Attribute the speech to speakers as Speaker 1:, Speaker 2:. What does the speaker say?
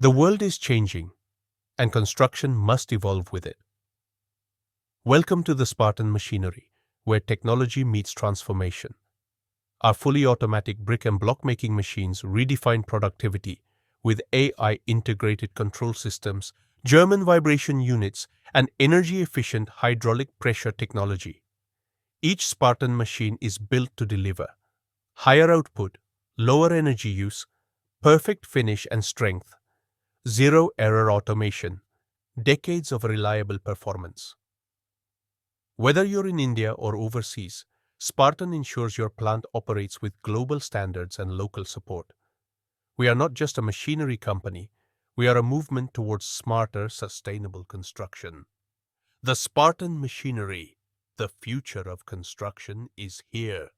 Speaker 1: The world is changing, and construction must evolve with it. Welcome to the Spartan machinery, where technology meets transformation. Our fully automatic brick and block making machines redefine productivity with AI-integrated control systems, German vibration units, and energy-efficient hydraulic pressure technology. Each Spartan machine is built to deliver higher output, lower energy use, perfect finish and strength, zero-error automation, decades of reliable performance. Whether you're in India or overseas, Spartan ensures your plant operates with global standards and local support. We are not just a machinery company, we are a movement towards smarter, sustainable construction. The Spartan machinery, the future of construction, is here.